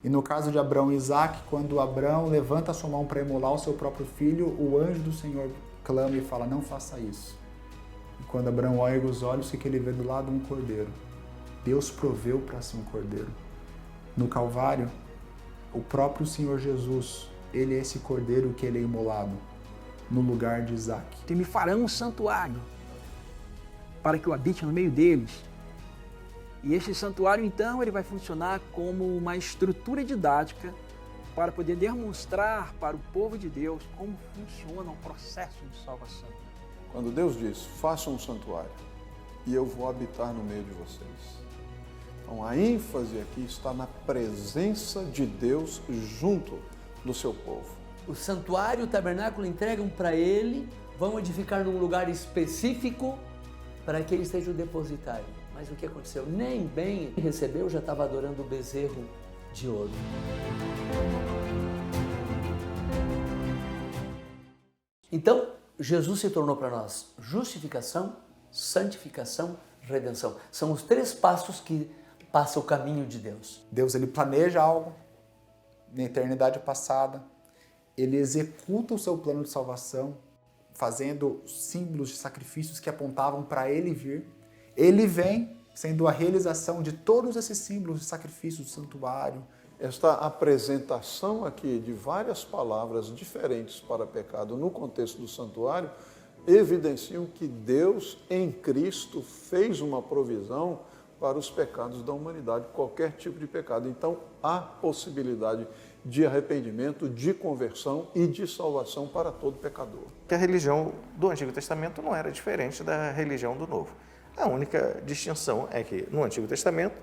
E no caso de Abraão e Isaac, quando Abraão levanta a sua mão para imolar o seu próprio filho, o anjo do Senhor clama e fala, não faça isso. E quando Abraão olha os olhos, o que ele vê do lado? Um cordeiro. Deus proveu para si um cordeiro. No Calvário, o próprio Senhor Jesus, ele é esse cordeiro que ele é imolado no lugar de Isaac. E me farão um santuário para que eu habite no meio deles. E este santuário, então, ele vai funcionar como uma estrutura didática para poder demonstrar para o povo de Deus como funciona o processo de salvação. Quando Deus diz, faça um santuário e eu vou habitar no meio de vocês. Então a ênfase aqui está na presença de Deus junto do seu povo. O santuário, o tabernáculo entregam para ele, vão edificar num lugar específico para que ele seja o depositário. Mas o que aconteceu? Nem bem recebeu, já estava adorando o bezerro de ouro. Então, Jesus se tornou para nós justificação, santificação, redenção. São os 3 passos que passa o caminho de Deus. Deus, ele planeja algo na eternidade passada, ele executa o seu plano de salvação, fazendo símbolos de sacrifícios que apontavam para ele vir. Ele vem, sendo a realização de todos esses símbolos de sacrifício do santuário. Esta apresentação aqui de várias palavras diferentes para pecado no contexto do santuário evidenciam que Deus, em Cristo, fez uma provisão para os pecados da humanidade, qualquer tipo de pecado. Então, há possibilidade de arrependimento, de conversão e de salvação para todo pecador. Que a religião do Antigo Testamento não era diferente da religião do Novo. A única distinção é que no Antigo Testamento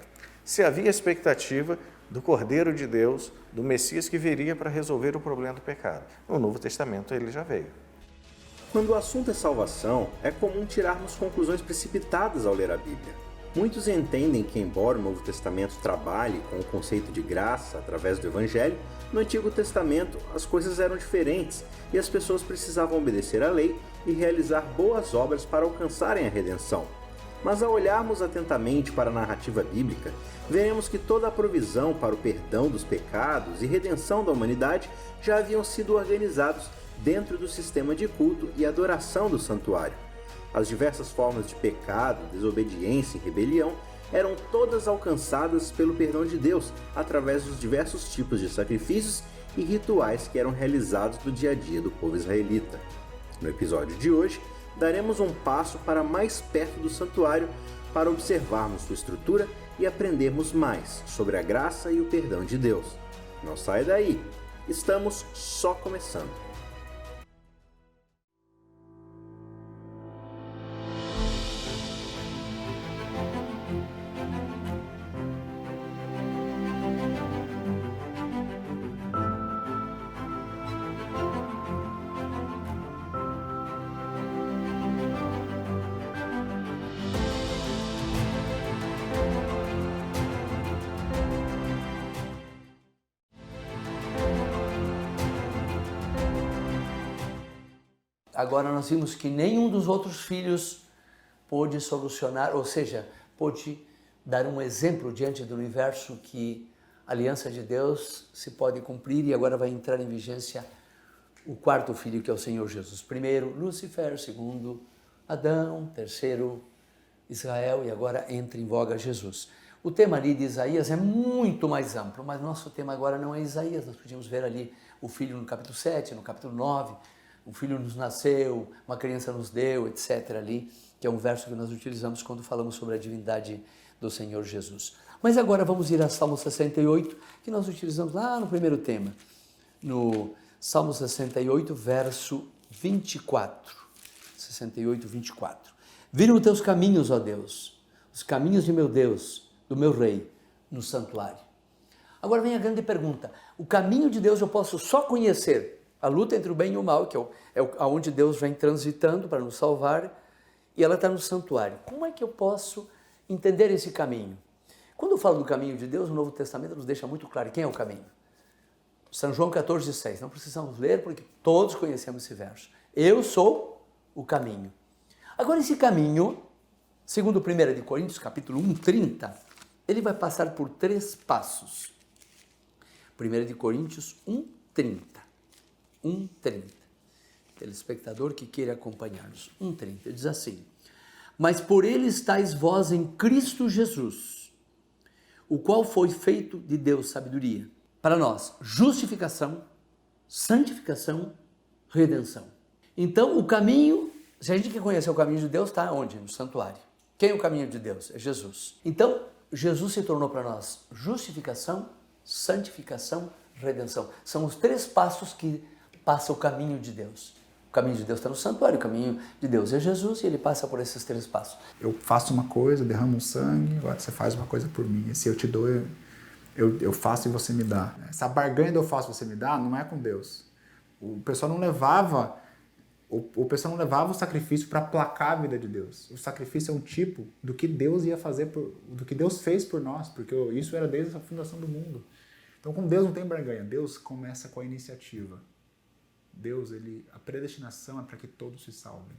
se havia a expectativa do Cordeiro de Deus, do Messias que viria para resolver o problema do pecado. No Novo Testamento ele já veio. Quando o assunto é salvação, é comum tirarmos conclusões precipitadas ao ler a Bíblia. Muitos entendem que, embora o Novo Testamento trabalhe com o conceito de graça através do Evangelho, no Antigo Testamento as coisas eram diferentes e as pessoas precisavam obedecer à lei e realizar boas obras para alcançarem a redenção. Mas ao olharmos atentamente para a narrativa bíblica, veremos que toda a provisão para o perdão dos pecados e redenção da humanidade já haviam sido organizados dentro do sistema de culto e adoração do santuário. As diversas formas de pecado, desobediência e rebelião eram todas alcançadas pelo perdão de Deus através dos diversos tipos de sacrifícios e rituais que eram realizados no dia a dia do povo israelita. No episódio de hoje, daremos um passo para mais perto do santuário para observarmos sua estrutura e aprendermos mais sobre a graça e o perdão de Deus. Não saia daí, estamos só começando. Agora nós vimos que nenhum dos outros filhos pôde solucionar, ou seja, pôde dar um exemplo diante do universo que a aliança de Deus se pode cumprir e agora vai entrar em vigência o 4º filho, que é o Senhor Jesus. Primeiro, Lúcifer. Segundo, Adão. Terceiro, Israel. E agora entra em voga Jesus. O tema ali de Isaías é muito mais amplo, mas nosso tema agora não é Isaías. Nós podíamos ver ali o filho no capítulo 7, no capítulo 9, um filho nos nasceu, uma criança nos deu, etc. ali, que é um verso que nós utilizamos quando falamos sobre a divindade do Senhor Jesus. Mas agora vamos ir a Salmo 68, que nós utilizamos lá no primeiro tema, no Salmo 68, verso 24. 68, 24. Viram os teus caminhos, ó Deus, os caminhos de meu Deus, do meu Rei, no santuário. Agora vem a grande pergunta, o caminho de Deus eu posso só conhecer, a luta entre o bem e o mal, que é onde Deus vem transitando para nos salvar, e ela está no santuário. Como é que eu posso entender esse caminho? Quando eu falo do caminho de Deus, o Novo Testamento nos deixa muito claro quem é o caminho. São João 14,6. Não precisamos ler porque todos conhecemos esse verso. Eu sou o caminho. Agora esse caminho, segundo 1 de Coríntios, capítulo 1, 30, ele vai passar por 3 passos. 1 Coríntios 1:30. 1:30. Telespectador que queira acompanhar-nos. 1:30. Diz assim: mas por ele estáis vós em Cristo Jesus, o qual foi feito de Deus sabedoria, para nós justificação, santificação, redenção. Então o caminho, se a gente quer conhecer o caminho de Deus, está onde? No santuário. Quem é o caminho de Deus? É Jesus. Então Jesus se tornou para nós justificação, santificação, redenção. São os 3 passos que passa o caminho de Deus. O caminho de Deus está no santuário, o caminho de Deus é Jesus e ele passa por esses 3 passos. Eu faço uma coisa, derramo um sangue, agora você faz uma coisa por mim. Se eu te dou, eu faço e você me dá. Essa barganha do eu faço e você me dá não é com Deus. O pessoal não levava o sacrifício para aplacar a vida de Deus. O sacrifício é um tipo do que Deus ia fazer, do que Deus fez por nós, porque isso era desde a fundação do mundo. Então com Deus não tem barganha, Deus começa com a iniciativa. Deus, a predestinação é para que todos se salvem.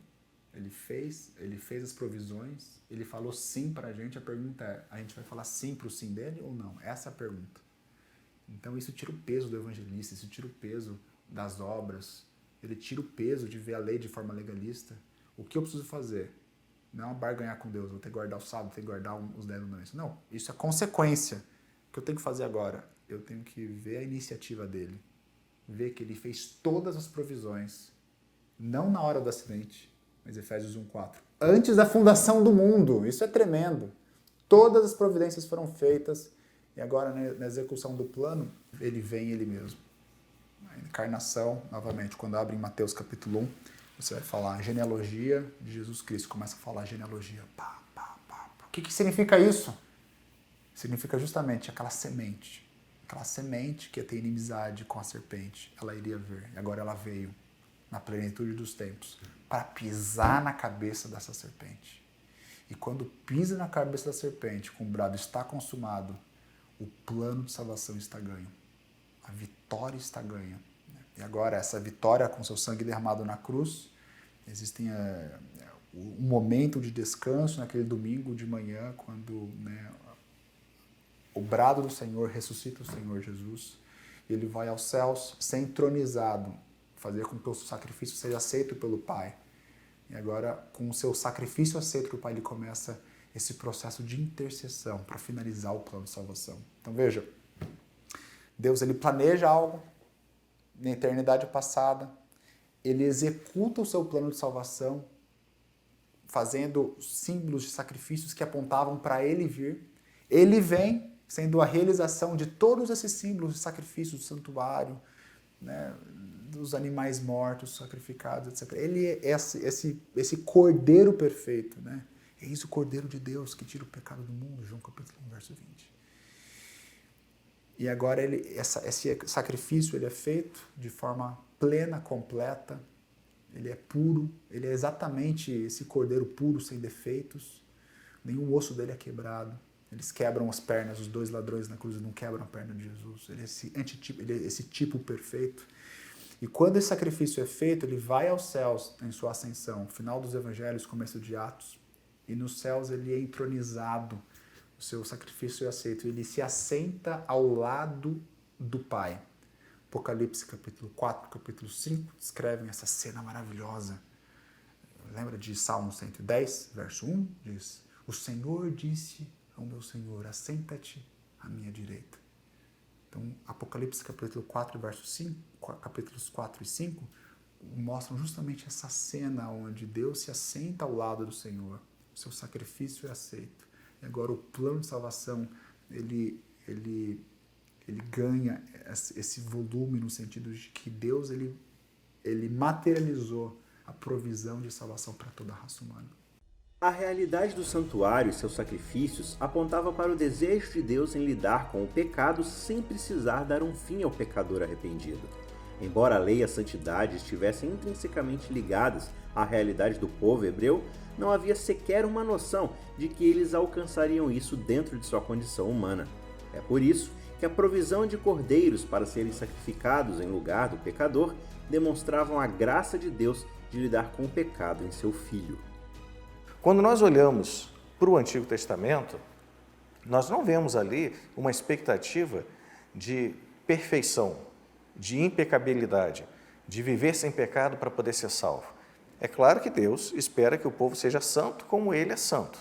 Ele fez as provisões, ele falou sim para a gente pergunta é, a gente vai falar sim para o sim dele ou não? Essa é a pergunta. Então isso tira o peso do evangelista, isso tira o peso das obras, ele tira o peso de ver a lei de forma legalista. O que eu preciso fazer? Não é barganhar com Deus, vou ter que guardar o sábado, ter que guardar os 10 mandamentos. Não, isso é consequência. O que eu tenho que fazer agora? Eu tenho que ver a iniciativa dele. Ver que ele fez todas as provisões, não na hora do acidente, mas Efésios 1:4. Antes da fundação do mundo, isso é tremendo. Todas as providências foram feitas e agora na execução do plano, ele vem ele mesmo. A encarnação, novamente, quando abre em Mateus capítulo 1, você vai falar genealogia de Jesus Cristo, começa a falar genealogia. O que significa isso? Significa justamente aquela semente que ia ter inimizade com a serpente, ela iria vir. E agora ela veio, na plenitude dos tempos, para pisar na cabeça dessa serpente. E quando pisa na cabeça da serpente, com o brado está consumado, o plano de salvação está ganho. A vitória está ganha. E agora, essa vitória com seu sangue derramado na cruz, existem um momento de descanso naquele domingo de manhã, quando o brado do Senhor ressuscita o Senhor Jesus, e ele vai aos céus, ser entronizado, fazer com que o seu sacrifício seja aceito pelo Pai. E agora, com o seu sacrifício aceito pelo Pai, ele começa esse processo de intercessão para finalizar o plano de salvação. Então veja, Deus ele planeja algo na eternidade passada, ele executa o seu plano de salvação, fazendo símbolos de sacrifícios que apontavam para ele vir. Ele vem, sendo a realização de todos esses símbolos de sacrifício do santuário, dos animais mortos, sacrificados, etc. Ele é esse cordeiro perfeito. É isso o cordeiro de Deus que tira o pecado do mundo, João capítulo 1, verso 20. E agora esse sacrifício ele é feito de forma plena, completa, ele é puro, ele é exatamente esse cordeiro puro, sem defeitos, nenhum osso dele é quebrado. Eles quebram as pernas, os 2 ladrões na cruz não quebram a perna de Jesus. Ele é esse tipo perfeito. E quando esse sacrifício é feito, ele vai aos céus em sua ascensão, final dos evangelhos, começo de Atos, e nos céus ele é entronizado, o seu sacrifício é aceito, ele se assenta ao lado do Pai. Apocalipse capítulo 4, capítulo 5, descrevem essa cena maravilhosa. Lembra de Salmo 110, verso 1? Diz, o Senhor disse ao meu Senhor, assenta-te à minha direita. Então, Apocalipse capítulo 4, verso 5, capítulos 4 e 5, mostram justamente essa cena onde Deus se assenta ao lado do Senhor. O seu sacrifício é aceito. E agora o plano de salvação, ele ganha esse volume no sentido de que Deus ele materializou a provisão de salvação para toda a raça humana. A realidade do santuário e seus sacrifícios apontava para o desejo de Deus em lidar com o pecado sem precisar dar um fim ao pecador arrependido. Embora a lei e a santidade estivessem intrinsecamente ligadas à realidade do povo hebreu, não havia sequer uma noção de que eles alcançariam isso dentro de sua condição humana. É por isso que a provisão de cordeiros para serem sacrificados em lugar do pecador demonstravam a graça de Deus de lidar com o pecado em seu Filho. Quando nós olhamos para o Antigo Testamento, nós não vemos ali uma expectativa de perfeição, de impecabilidade, de viver sem pecado para poder ser salvo. É claro que Deus espera que o povo seja santo como Ele é santo,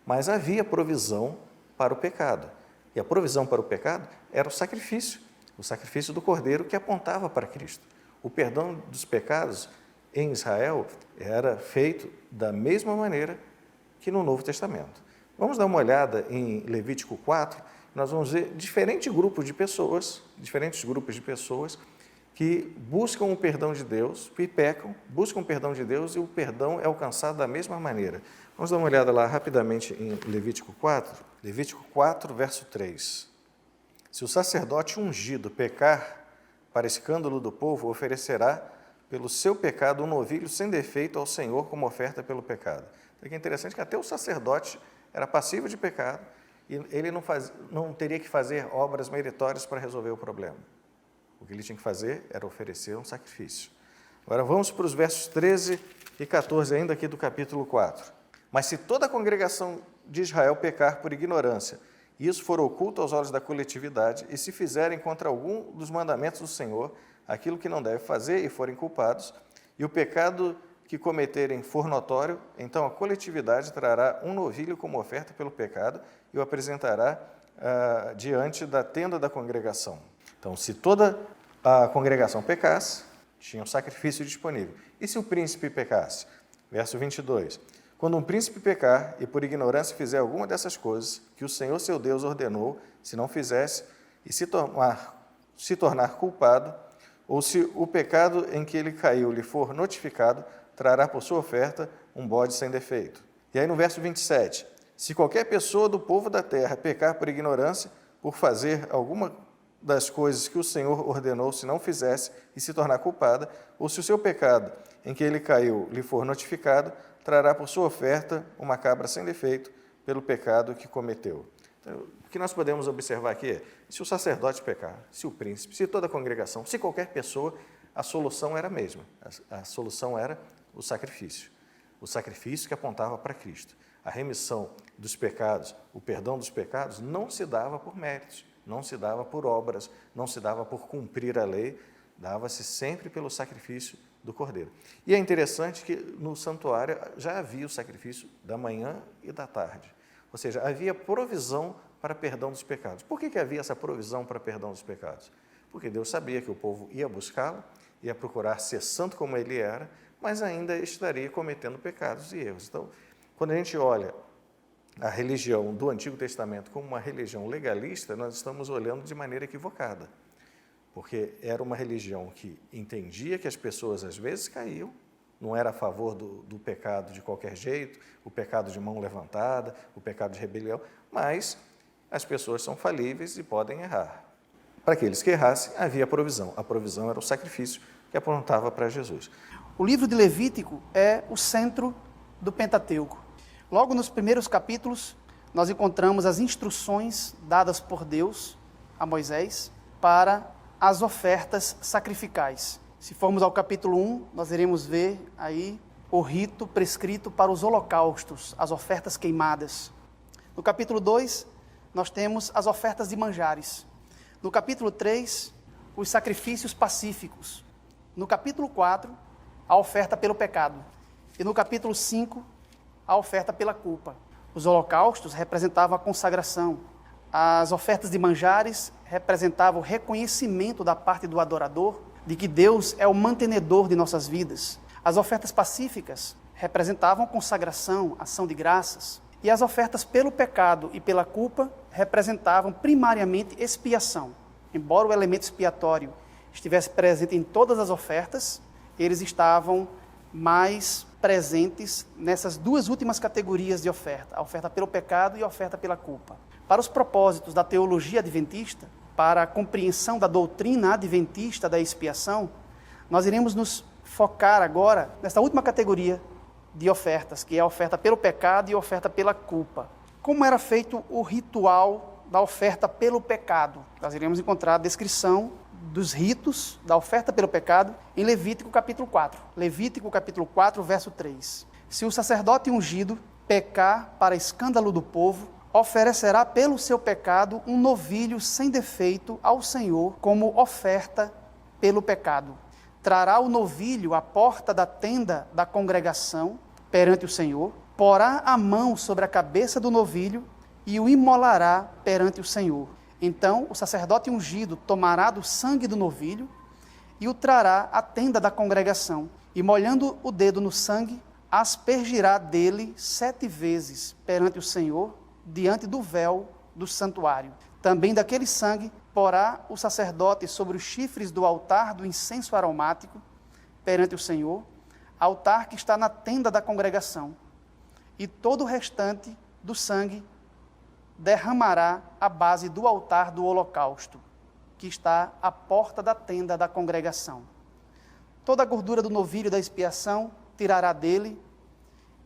mas havia provisão para o pecado. E a provisão para o pecado era o sacrifício do Cordeiro que apontava para Cristo. O perdão dos pecados em Israel era feito da mesma maneira que no Novo Testamento. Vamos dar uma olhada em Levítico 4, nós vamos ver diferentes grupos de pessoas que buscam o perdão de Deus, que pecam, buscam o perdão de Deus e o perdão é alcançado da mesma maneira. Vamos dar uma olhada lá rapidamente em Levítico 4. Levítico 4, verso 3. Se o sacerdote ungido pecar para escândalo do povo, oferecerá pelo seu pecado um novilho sem defeito ao Senhor como oferta pelo pecado. Então, é interessante que até o sacerdote era passível de pecado e ele não teria que fazer obras meritórias para resolver o problema. O que ele tinha que fazer era oferecer um sacrifício. Agora vamos para os versos 13 e 14 ainda aqui do capítulo 4. Mas se toda a congregação de Israel pecar por ignorância, e isso for oculto aos olhos da coletividade, e se fizerem contra algum dos mandamentos do Senhor aquilo que não deve fazer e forem culpados, e o pecado que cometerem for notório, então a coletividade trará um novilho como oferta pelo pecado e o apresentará diante da tenda da congregação. Então, se toda a congregação pecasse, tinha um sacrifício disponível. E se o príncipe pecasse? Verso 22. Quando um príncipe pecar e por ignorância fizer alguma dessas coisas que o Senhor seu Deus ordenou, se não fizesse, e se tornar culpado, ou se o pecado em que ele caiu lhe for notificado, trará por sua oferta um bode sem defeito. E aí no verso 27, se qualquer pessoa do povo da terra pecar por ignorância, por fazer alguma das coisas que o Senhor ordenou, se não fizesse, e se tornar culpada, ou se o seu pecado em que ele caiu lhe for notificado, trará por sua oferta uma cabra sem defeito pelo pecado que cometeu. Então, o que nós podemos observar aqui é, se o sacerdote pecar, se o príncipe, se toda a congregação, se qualquer pessoa, a solução era a mesma. A solução era o sacrifício que apontava para Cristo. A remissão dos pecados, o perdão dos pecados não se dava por méritos, não se dava por obras, não se dava por cumprir a lei, dava-se sempre pelo sacrifício do Cordeiro. E é interessante que no santuário já havia o sacrifício da manhã e da tarde. Ou seja, havia provisão para perdão dos pecados. Por que havia essa provisão para perdão dos pecados? Porque Deus sabia que o povo ia buscá-lo, ia procurar ser santo como ele era, mas ainda estaria cometendo pecados e erros. Então, quando a gente olha a religião do Antigo Testamento como uma religião legalista, nós estamos olhando de maneira equivocada. Porque era uma religião que entendia que as pessoas às vezes caíam, não era a favor do pecado de qualquer jeito, o pecado de mão levantada, o pecado de rebelião, mas as pessoas são falíveis e podem errar. Para aqueles que errassem, havia provisão. A provisão era o sacrifício que apontava para Jesus. O livro de Levítico é o centro do Pentateuco. Logo nos primeiros capítulos, nós encontramos as instruções dadas por Deus a Moisés para as ofertas sacrificais. Se formos ao capítulo 1, nós iremos ver aí o rito prescrito para os holocaustos, as ofertas queimadas. No capítulo 2, nós temos as ofertas de manjares. No capítulo 3, os sacrifícios pacíficos. No capítulo 4, a oferta pelo pecado. E no capítulo 5, a oferta pela culpa. Os holocaustos representavam a consagração. As ofertas de manjares representavam o reconhecimento da parte do adorador de que Deus é o mantenedor de nossas vidas. As ofertas pacíficas representavam consagração, ação de graças. E as ofertas pelo pecado e pela culpa representavam primariamente expiação. Embora o elemento expiatório estivesse presente em todas as ofertas, eles estavam mais presentes nessas duas últimas categorias de oferta, a oferta pelo pecado e a oferta pela culpa. Para os propósitos da teologia adventista, para a compreensão da doutrina adventista da expiação, nós iremos nos focar agora nessa última categoria de ofertas, que é a oferta pelo pecado e a oferta pela culpa. Como era feito o ritual da oferta pelo pecado? Nós iremos encontrar a descrição dos ritos da oferta pelo pecado em Levítico capítulo 4. Levítico capítulo 4, verso 3. Se o sacerdote ungido pecar para escândalo do povo, oferecerá pelo seu pecado um novilho sem defeito ao Senhor como oferta pelo pecado. Trará o novilho à porta da tenda da congregação perante o Senhor, porá a mão sobre a cabeça do novilho e o imolará perante o Senhor. Então o sacerdote ungido tomará do sangue do novilho e o trará à tenda da congregação, e molhando o dedo no sangue, aspergirá dele 7 vezes perante o Senhor, diante do véu do santuário. Também daquele sangue porá o sacerdote sobre os chifres do altar do incenso aromático perante o Senhor, altar que está na tenda da congregação, e todo o restante do sangue derramará à base do altar do holocausto, que está à porta da tenda da congregação. Toda a gordura do novilho da expiação tirará dele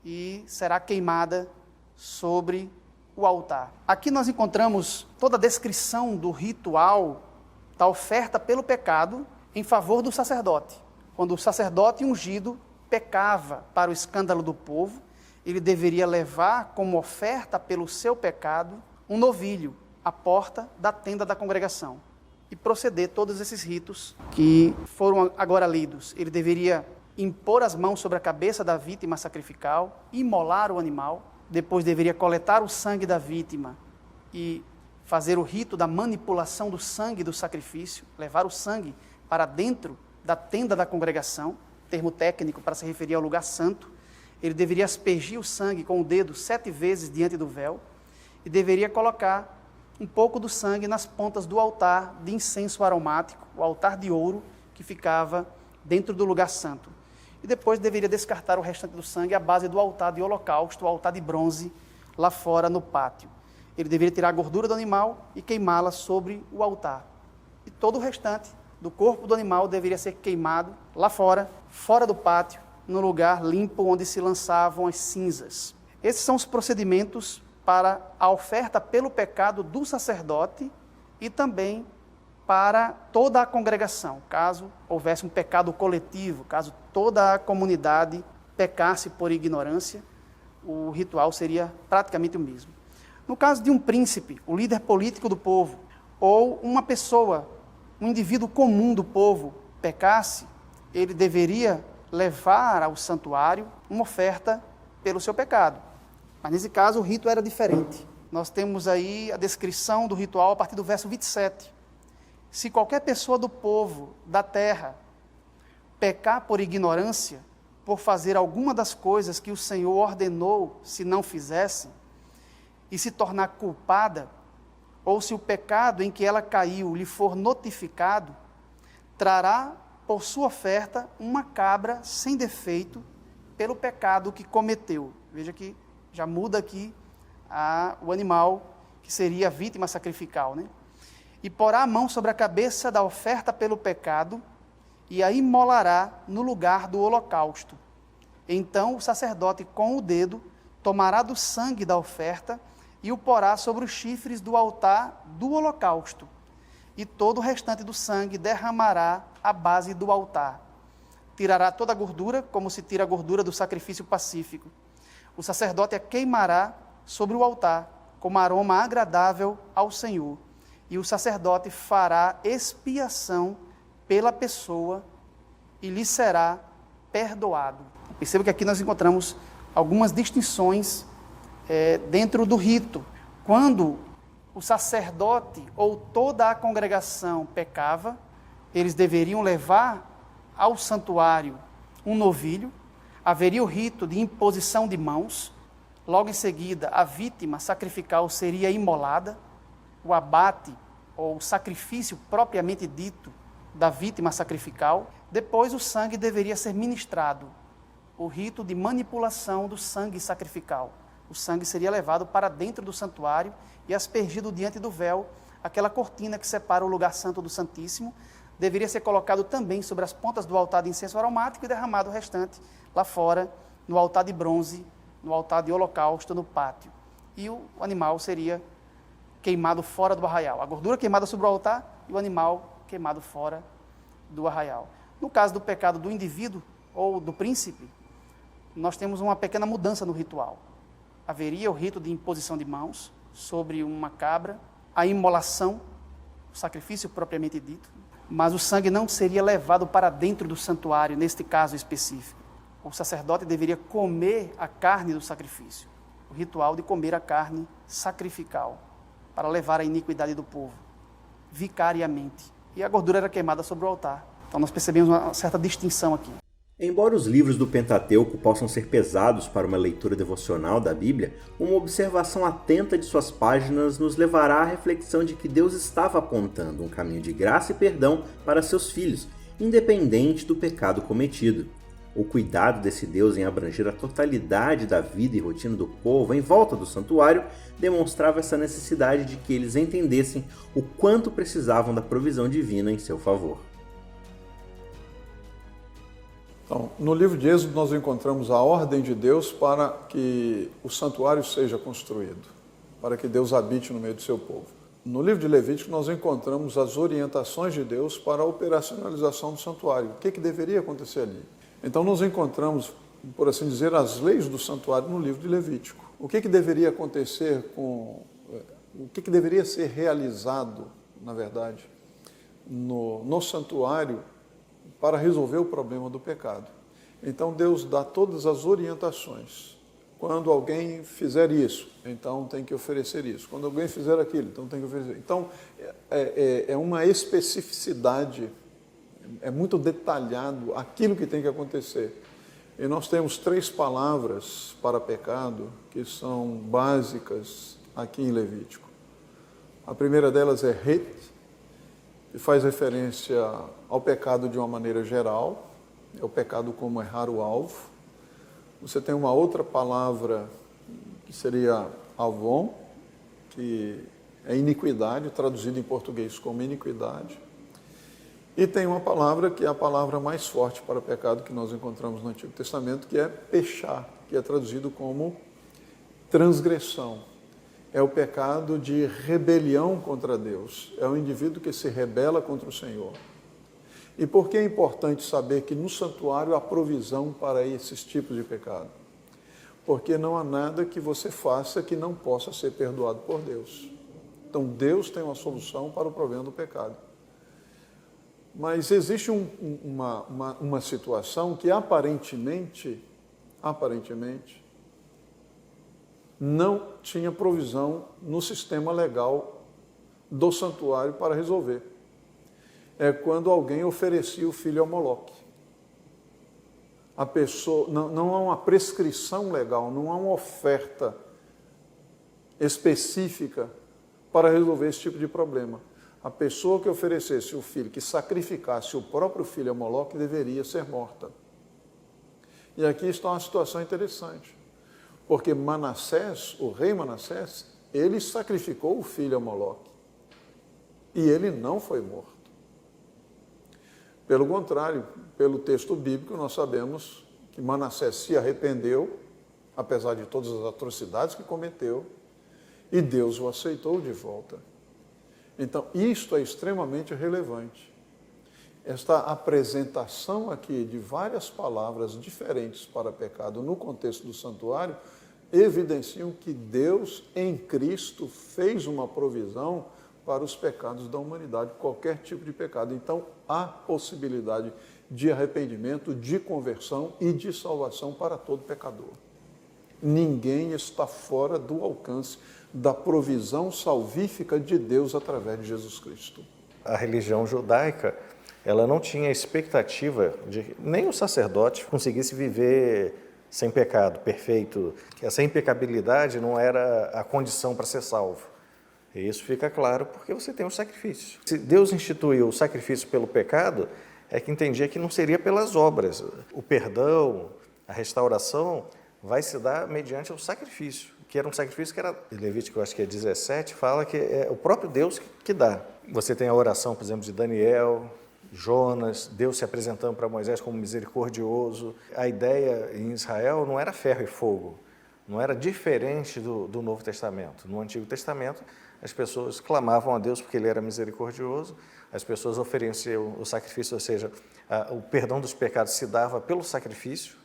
e será queimada sobre o altar. Aqui nós encontramos toda a descrição do ritual da oferta pelo pecado em favor do sacerdote. Quando o sacerdote ungido pecava para o escândalo do povo, ele deveria levar como oferta pelo seu pecado um novilho à porta da tenda da congregação e proceder todos esses ritos que foram agora lidos. Ele deveria impor as mãos sobre a cabeça da vítima sacrificial, imolar o animal, depois deveria coletar o sangue da vítima e fazer o rito da manipulação do sangue do sacrifício, levar o sangue para dentro da tenda da congregação, termo técnico para se referir ao lugar santo. Ele deveria aspergir o sangue com o dedo 7 vezes diante do véu e deveria colocar um pouco do sangue nas pontas do altar de incenso aromático, o altar de ouro que ficava dentro do lugar santo. E depois deveria descartar o restante do sangue à base do altar de holocausto, o altar de bronze, lá fora no pátio. Ele deveria tirar a gordura do animal e queimá-la sobre o altar. E todo o restante do corpo do animal deveria ser queimado lá fora, fora do pátio, no lugar limpo onde se lançavam as cinzas. Esses são os procedimentos para a oferta pelo pecado do sacerdote e também para toda a congregação, caso houvesse um pecado coletivo, caso toda a comunidade pecasse por ignorância, o ritual seria praticamente o mesmo. No caso de um príncipe, o líder político do povo, ou uma pessoa, um indivíduo comum do povo, pecasse, ele deveria levar ao santuário uma oferta pelo seu pecado. Mas nesse caso o rito era diferente. Nós temos aí a descrição do ritual a partir do verso 27. Se qualquer pessoa do povo, da terra, pecar por ignorância, por fazer alguma das coisas que o Senhor ordenou se não fizesse, e se tornar culpada, ou se o pecado em que ela caiu lhe for notificado, trará por sua oferta uma cabra sem defeito pelo pecado que cometeu. Veja que já muda aqui o animal que seria a vítima sacrificial, né? E porá a mão sobre a cabeça da oferta pelo pecado e a imolará no lugar do holocausto. Então o sacerdote com o dedo tomará do sangue da oferta e o porá sobre os chifres do altar do holocausto, e todo o restante do sangue derramará à base do altar. Tirará toda a gordura, como se tira a gordura do sacrifício pacífico. O sacerdote a queimará sobre o altar, como aroma agradável ao Senhor, e o sacerdote fará expiação pela pessoa e lhe será perdoado. Perceba que aqui nós encontramos algumas distinções dentro do rito. Quando o sacerdote ou toda a congregação pecava, eles deveriam levar ao santuário um novilho, haveria o rito de imposição de mãos, logo em seguida a vítima sacrificial seria imolada, o abate ou o sacrifício propriamente dito da vítima sacrificial, depois o sangue deveria ser ministrado, o rito de manipulação do sangue sacrificial. O sangue seria levado para dentro do santuário e aspergido diante do véu, aquela cortina que separa o lugar santo do Santíssimo, deveria ser colocado também sobre as pontas do altar de incenso aromático e derramado o restante lá fora, no altar de bronze, no altar de holocausto, no pátio. E o animal seria queimado fora do arraial. A gordura queimada sobre o altar e o animal queimado fora do arraial. No caso do pecado do indivíduo ou do príncipe, nós temos uma pequena mudança no ritual. Haveria o rito de imposição de mãos, sobre uma cabra, a imolação, o sacrifício propriamente dito, mas o sangue não seria levado para dentro do santuário, neste caso específico. O sacerdote deveria comer a carne do sacrifício, o ritual de comer a carne sacrificial, para levar a iniquidade do povo, vicariamente. E a gordura era queimada sobre o altar. Então nós percebemos uma certa distinção aqui. Embora os livros do Pentateuco possam ser pesados para uma leitura devocional da Bíblia, uma observação atenta de suas páginas nos levará à reflexão de que Deus estava apontando um caminho de graça e perdão para seus filhos, independente do pecado cometido. O cuidado desse Deus em abranger a totalidade da vida e rotina do povo em volta do santuário demonstrava essa necessidade de que eles entendessem o quanto precisavam da provisão divina em seu favor. Então, no livro de Êxodo nós encontramos a ordem de Deus para que o santuário seja construído, para que Deus habite no meio do seu povo. No livro de Levítico nós encontramos as orientações de Deus para a operacionalização do santuário, o que deveria acontecer ali. Então nós encontramos, por assim dizer, as leis do santuário no livro de Levítico. O que deveria acontecer o que deveria ser realizado, na verdade, no santuário para resolver o problema do pecado. Então Deus dá todas as orientações. Quando alguém fizer isso, então tem que oferecer isso. Quando alguém fizer aquilo, então tem que oferecer. Então é uma especificidade, é muito detalhado aquilo que tem que acontecer. E nós temos 3 palavras para pecado que são básicas aqui em Levítico. A primeira delas é het, que faz referência ao pecado de uma maneira geral, é o pecado como errar o alvo. Você tem uma outra palavra que seria avon, que é iniquidade, traduzido em português como iniquidade. E tem uma palavra que é a palavra mais forte para pecado que nós encontramos no Antigo Testamento, que é pechá, que é traduzido como transgressão. É o pecado de rebelião contra Deus. É o indivíduo que se rebela contra o Senhor. E por que é importante saber que no santuário há provisão para esses tipos de pecado? Porque não há nada que você faça que não possa ser perdoado por Deus. Então Deus tem uma solução para o problema do pecado. Mas existe uma situação que aparentemente, não tinha provisão no sistema legal do santuário para resolver. É quando alguém oferecia o filho a Moloque. A pessoa, não há uma prescrição legal, não há uma oferta específica para resolver esse tipo de problema. A pessoa que oferecesse o filho, que sacrificasse o próprio filho a Moloque, deveria ser morta. E aqui está uma situação interessante, porque Manassés, o rei Manassés, ele sacrificou o filho a Moloque e ele não foi morto. Pelo contrário, pelo texto bíblico, nós sabemos que Manassés se arrependeu, apesar de todas as atrocidades que cometeu, e Deus o aceitou de volta. Então, isto é extremamente relevante. Esta apresentação aqui de várias palavras diferentes para pecado no contexto do santuário evidenciam que Deus, em Cristo, fez uma provisão para os pecados da humanidade, qualquer tipo de pecado. Então, há possibilidade de arrependimento, de conversão e de salvação para todo pecador. Ninguém está fora do alcance da provisão salvífica de Deus através de Jesus Cristo. A religião judaica, ela não tinha expectativa de que nem o sacerdote conseguisse viver sem pecado, perfeito. Essa impecabilidade não era a condição para ser salvo. E isso fica claro porque você tem um sacrifício. Se Deus instituiu o sacrifício pelo pecado, é que entendia que não seria pelas obras. O perdão, a restauração, vai se dar mediante o sacrifício, que era um sacrifício que era, Levítico, eu acho que é 17, fala que é o próprio Deus que dá. Você tem a oração, por exemplo, de Daniel, Jonas, Deus se apresentando para Moisés como misericordioso. A ideia em Israel não era ferro e fogo, não era diferente do Novo Testamento. No Antigo Testamento, as pessoas clamavam a Deus porque Ele era misericordioso, as pessoas ofereciam o sacrifício, ou seja, o perdão dos pecados se dava pelo sacrifício,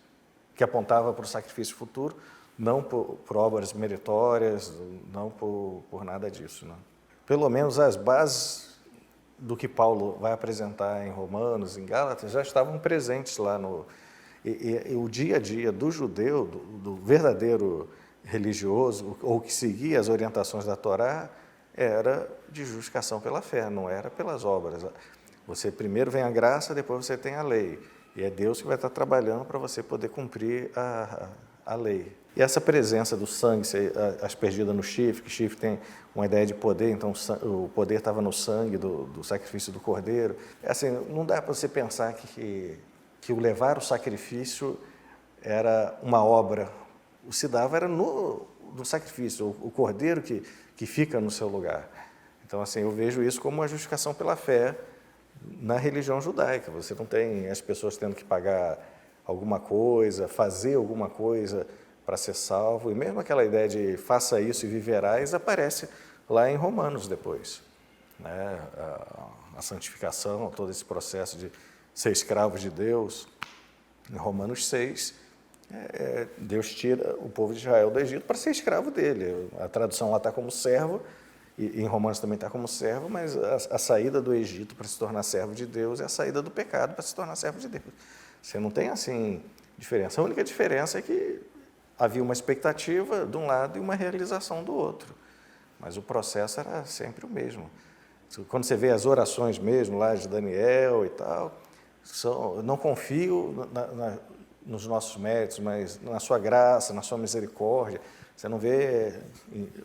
que apontava para o sacrifício futuro. não por obras meritórias, não por nada disso. Né? Pelo menos as bases do que Paulo vai apresentar em Romanos, em Gálatas, já estavam presentes lá no... E o dia a dia do judeu, do verdadeiro religioso, ou que seguia as orientações da Torá, era de justificação pela fé, não era pelas obras. Você primeiro vem a graça, depois você tem a lei. E é Deus que vai estar trabalhando para você poder cumprir a lei. E essa presença do sangue, aspergida no chifre, que chifre tem uma ideia de poder, então o poder estava no sangue do sacrifício do cordeiro. Assim, não dá para você pensar que o levar o sacrifício era uma obra. O se dava era no sacrifício, o cordeiro que fica no seu lugar. Então, assim, eu vejo isso como uma justificação pela fé na religião judaica. Você não tem as pessoas tendo que pagar alguma coisa, fazer alguma coisa para ser salvo. E mesmo aquela ideia de faça isso e viverás aparece lá em Romanos depois. Né? A santificação, todo esse processo de ser escravo de Deus. Em Romanos 6, Deus tira o povo de Israel do Egito para ser escravo dele. A tradução lá está como servo, e em Romanos também está como servo, mas a saída do Egito para se tornar servo de Deus é a saída do pecado para se tornar servo de Deus. Você não tem, assim, diferença. A única diferença é que havia uma expectativa de um lado e uma realização do outro. Mas o processo era sempre o mesmo. Quando você vê as orações mesmo lá de Daniel e tal, não confio nos nossos méritos, mas na sua graça, na sua misericórdia. Você não vê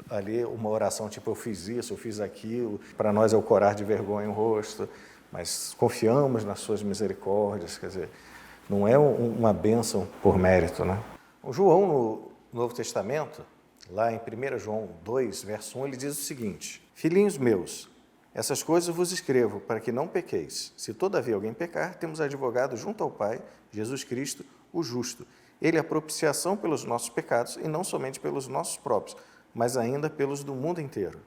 ali uma oração tipo, eu fiz isso, eu fiz aquilo. Para nós é o corar de vergonha no rosto, mas confiamos nas suas misericórdias. Quer dizer, não é uma bênção por mérito, né? O João, no Novo Testamento, lá em 1 João 2, verso 1, ele diz o seguinte: filhinhos meus, essas coisas vos escrevo para que não pequeis. Se todavia alguém pecar, temos advogado junto ao Pai, Jesus Cristo, o justo. Ele é a propiciação pelos nossos pecados, e não somente pelos nossos próprios, mas ainda pelos do mundo inteiro.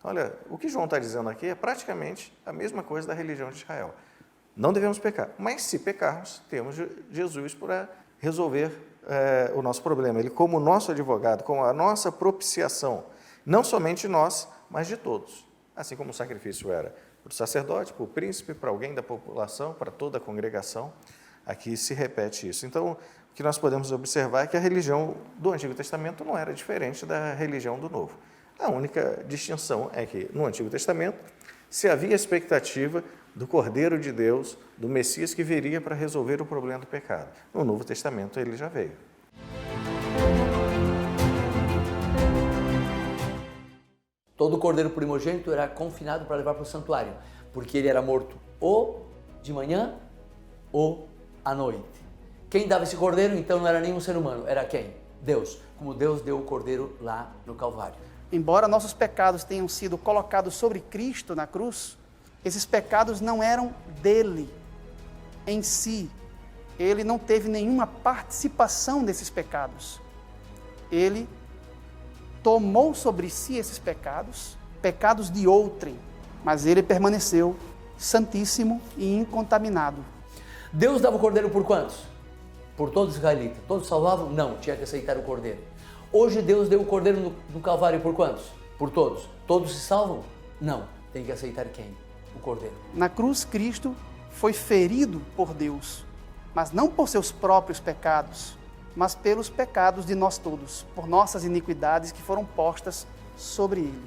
Olha, o que João está dizendo aqui é praticamente a mesma coisa da religião de Israel. Não devemos pecar, mas se pecarmos, temos Jesus para resolver o nosso problema. Ele como nosso advogado, como a nossa propiciação, não somente nós, mas de todos. Assim como o sacrifício era para o sacerdote, para o príncipe, para alguém da população, para toda a congregação, aqui se repete isso. Então, o que nós podemos observar é que a religião do Antigo Testamento não era diferente da religião do Novo. A única distinção é que, no Antigo Testamento, se havia expectativa do Cordeiro de Deus, do Messias que viria para resolver o problema do pecado. No Novo Testamento, ele já veio. Todo cordeiro primogênito era confinado para levar para o santuário, porque ele era morto ou de manhã ou à noite. Quem dava esse cordeiro, então, não era nenhum ser humano, era quem? Deus, como Deus deu o cordeiro lá no Calvário. Embora nossos pecados tenham sido colocados sobre Cristo na cruz, esses pecados não eram dele em si. Ele não teve nenhuma participação nesses pecados. Ele tomou sobre si esses pecados, pecados de outrem, mas ele permaneceu santíssimo e incontaminado. Deus dava o cordeiro por quantos? Por todos os israelitas. Todos salvavam? Não, tinha que aceitar o cordeiro. Hoje Deus deu o cordeiro no Calvário por quantos? Por todos. Todos se salvam? Não, tem que aceitar quem? O cordeiro. Na cruz, Cristo foi ferido por Deus, mas não por seus próprios pecados, mas pelos pecados de nós todos, por nossas iniquidades que foram postas sobre ele.